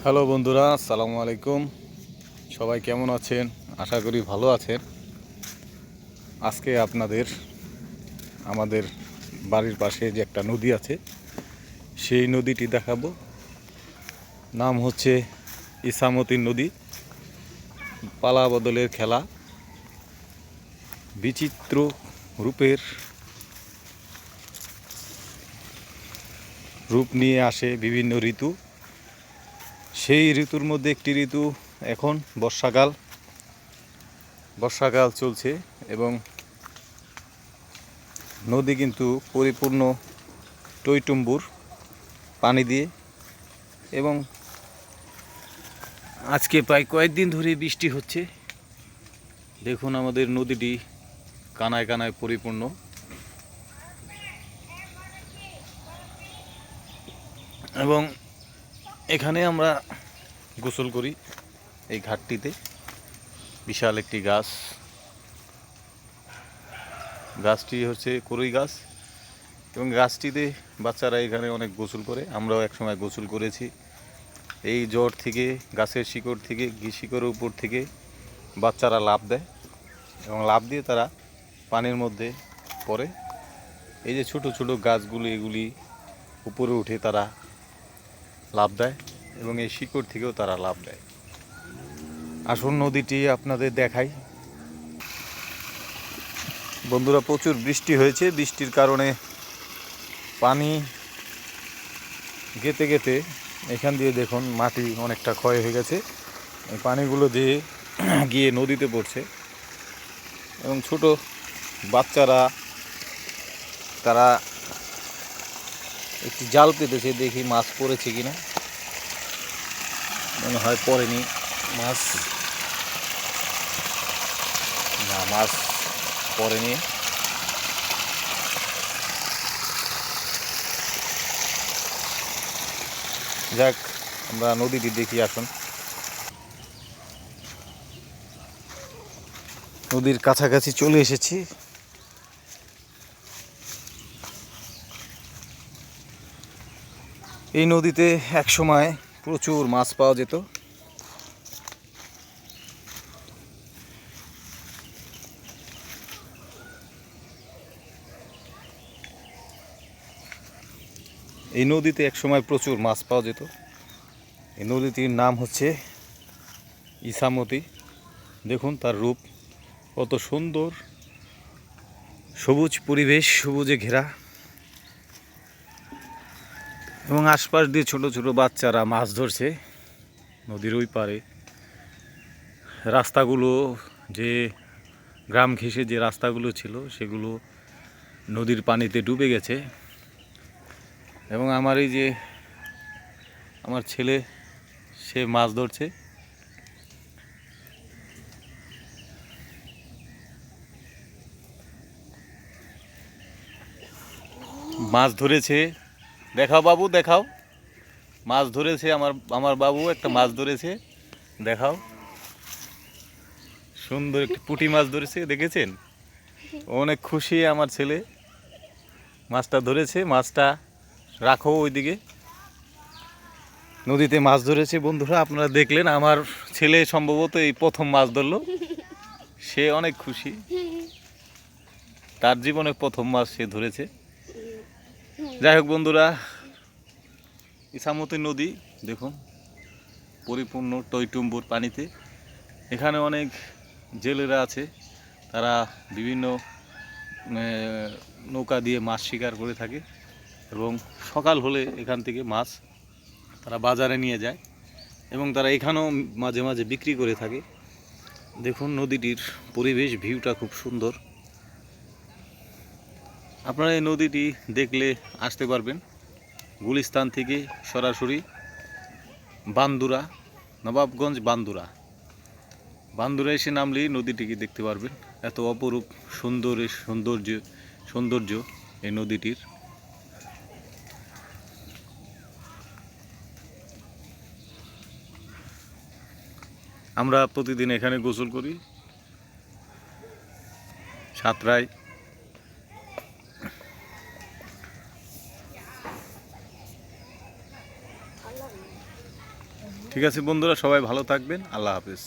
Hello বন্ধুরা, আসসালামু আলাইকুম। সবাই কেমন আছেন? আশা করি ভালো আছেন। আজকে আপনাদের আমাদের বাড়ির পাশে যে একটা নদী আছে সেই নদীটি দেখাবো। নাম হচ্ছে ইছামতি নদী। পালা বদলের খেলা, বিচিত্র রূপের রূপ নিয়ে আসে বিভিন্ন ঋতু। সেই ঋতুর মধ্যে একটি ঋতু এখন বর্ষাকাল চলছে এবং নদী কিন্তু পরিপূর্ণ টইটুম্বুর পানি দিয়ে, এবং আজকে প্রায় কয়েকদিন ধরে বৃষ্টি হচ্ছে। দেখুন আমাদের নদীটি কানায় কানায় পরিপূর্ণ, এবং এখানে আমরা গোসল করি। এই ঘাটটিতে বিশাল একটি গাছটি হচ্ছে কড়ই গাছ, এবং গাছটিতে বাচ্চারা এখানে অনেক গোসল করে। আমরাও একসময় গোসল করেছি। এই জট থেকে, গাছের শিকড় থেকে, শিকড়ের উপর থেকে বাচ্চারা লাফ দেয় এবং লাফ দিয়ে তারা পানির মধ্যে পড়ে। এই যে ছোট ছোট গাছগুলি, এগুলি উপরে উঠে তারা লাফ দেয় এবং এই শিকড় থেকেও তারা লাফ দেয়। আসল নদীটি আপনাদের দেখাই। বন্ধুরা, প্রচুর বৃষ্টি হয়েছে। বৃষ্টির কারণে পানি গেতে গেতে এখান দিয়ে দেখুন মাটি অনেকটা ক্ষয় হয়ে গেছে। এই পানিগুলো দিয়ে গিয়ে নদীতে পড়ছে, এবং ছোট বাচ্চারা তারা একটি জাল পেতেছে। দেখি মাছ পড়েছে কিনা। মনে হয় পড়েনি মাছ। না, মাছ পড়েনি। যাক, আমরা নদীটি দেখি আসুন। নদীর কাছাকাছি চলে এসেছি। এই নদীতে একসময় প্রচুর মাছ পাওয়া যেত। এই নদীতে একসময় প্রচুর মাছ পাওয়া যেত। এই নদীটির নাম হচ্ছে ইছামতি। দেখুন তার রূপ কত সুন্দর, সবুজ পরিবেশ, সবুজে ঘেরা, এবং আশপাশ দিয়ে ছোট ছোট বাচ্চারা মাছ ধরছে নদীর ওই পারে। রাস্তাগুলো, যে গ্রাম ঘেঁষে যে রাস্তাগুলো ছিল সেগুলো নদীর পানিতে ডুবে গেছে। এবং আমার ছেলে, সে মাছ ধরছে। মাছ ধরেছে, দেখাও বাবু, দেখাও। মাছ ধরেছে আমার বাবু, একটা মাছ ধরেছে, দেখাও। সুন্দর একটি পুঁটি মাছ ধরেছে, দেখেছেন? অনেক খুশি আমার ছেলে, মাছটা ধরেছে। মাছটা রাখো ওইদিকে। নদীতে মাছ ধরেছে বন্ধুরা, আপনারা দেখলেন। আমার ছেলে সম্ভবত এই প্রথম মাছ ধরলো। সে অনেক খুশি, তার জীবনে প্রথম মাছ সে ধরেছে। যাই হোক বন্ধুরা, ইছামতি নদী দেখুন পরিপূর্ণ টইটুম্বুর পানিতে। এখানে অনেক জেলেরা আছে, তারা বিভিন্ন নৌকা দিয়ে মাছ শিকার করে থাকে, এবং সকাল হলে এখান থেকে মাছ তারা বাজারে নিয়ে যায়, এবং তারা এখানেও মাঝে মাঝে বিক্রি করে থাকে। দেখুন নদীটির পরিবেশ, ভিউটা খুব সুন্দর। আপনারা এই নদীটি দেখলে আসতে পারবেন গুলিস্তান থেকে সরাসরি বান্দুরা, নবাবগঞ্জ বান্দুরা এসে নামলেই নদীটিকে দেখতে পারবেন। এত অপরূপ সৌন্দর্য এই নদীটির। আমরা প্রতিদিন এখানে গোসল করি সাঁতরাই। ঠিক আছে বন্ধুরা, সবাই ভালো থাকবেন। আল্লাহ হাফেজ।